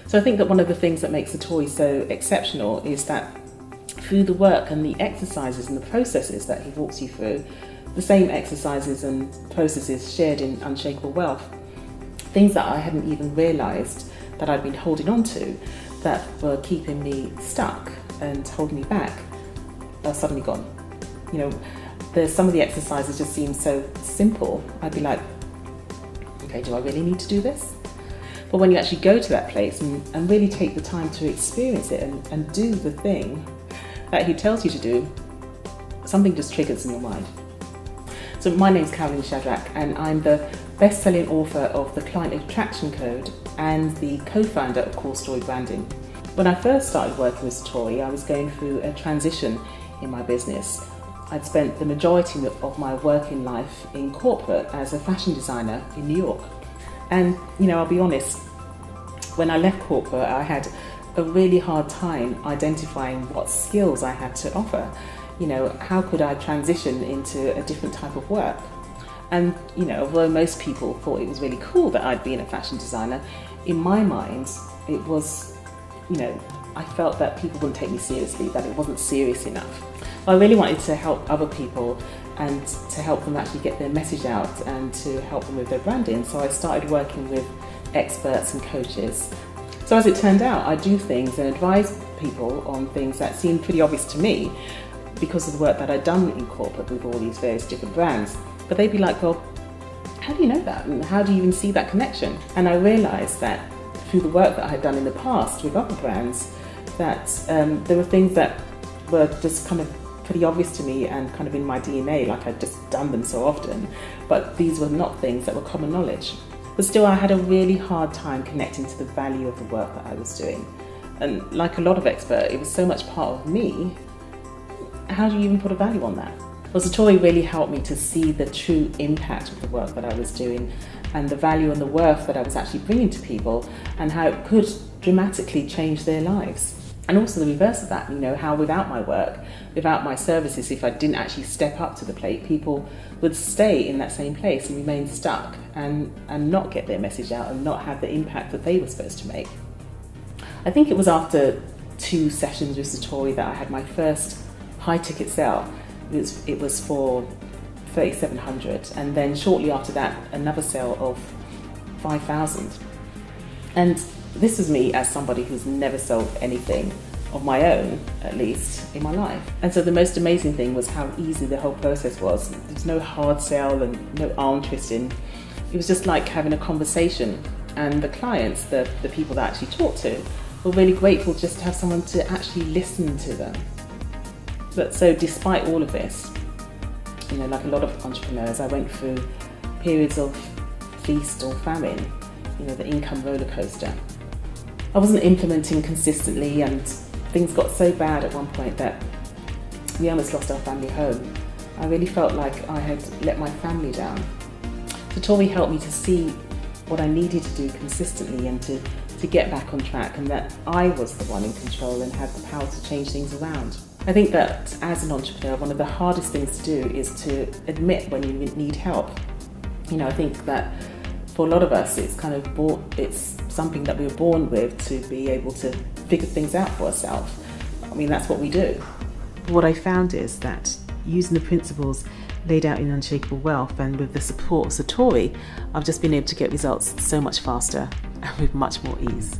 So I think that one of the things that makes Satori so exceptional is that through the work and the exercises and the processes that he walks you through, the same exercises and processes shared in Unshakable Wealth, things that I hadn't even realised that I'd been holding on to, that were keeping me stuck and holding me back, are suddenly gone. You know, there's some of the exercises just seem so simple. I'd be like, okay, do I really need to do this? But when you actually go to that place and really take the time to experience it and do the thing that he tells you to do, something just triggers in your mind. So my name's Carolyn and I'm the best-selling author of The Client Attraction Code and the co-founder of Core Story Branding. When I first started working with Satori, I was going through a transition in my business. I'd spent the majority of my working life in corporate as a fashion designer in New York. And, you know, I'll be honest, when I left corporate, I had a really hard time identifying what skills I had to offer. You know, how could I transition into a different type of work? And, you know, although most people thought it was really cool that I'd been a fashion designer, in my mind, it was, you know, I felt that people wouldn't take me seriously, that it wasn't serious enough. I really wanted to help other people and to help them actually get their message out and to help them with their branding. So I started working with experts and coaches. So as it turned out, I do things and advise people on things that seemed pretty obvious to me because of the work that I'd done in corporate with all these various different brands. But they'd be like, well, how do you know that? And how do you even see that connection? And I realized that through the work that I had done in the past with other brands, that there were things that were just kind of pretty obvious to me and kind of in my DNA, like I'd just done them so often, but these were not things that were common knowledge. But still, I had a really hard time connecting to the value of the work that I was doing. And like a lot of experts, it was so much part of me. How do you even put a value on that? Well, Satori really helped me to see the true impact of the work that I was doing and the value and the worth that I was actually bringing to people and how it could dramatically change their lives. And also the reverse of that, you know, how without my work, without my services, if I didn't actually step up to the plate, people would stay in that same place and remain stuck and not get their message out and not have the impact that they were supposed to make. I think it was after 2 sessions with Satori that I had my first high ticket sale. It was for $3,700, and then shortly after that another sale of $5,000. And this was me as somebody who's never sold anything of my own, at least in my life. And so the most amazing thing was how easy the whole process was. There was no hard sell and no arm twisting. It was just like having a conversation, and the clients, the people that I actually talked to, were really grateful just to have someone to actually listen to them. But so despite all of this, you know, like a lot of entrepreneurs, I went through periods of feast or famine, you know, the income roller coaster. I wasn't implementing consistently and things got so bad at one point that we almost lost our family home. I really felt like I had let my family down. Satori helped me to see what I needed to do consistently and to get back on track, and that I was the one in control and had the power to change things around. I think that as an entrepreneur, one of the hardest things to do is to admit when you need help. You know, I think that for a lot of us, it's it's something that we were born with, to be able to figure things out for ourselves. I mean, that's what we do. What I found is that using the principles laid out in Unshakable Wealth and with the support of Satori, I've just been able to get results so much faster and with much more ease.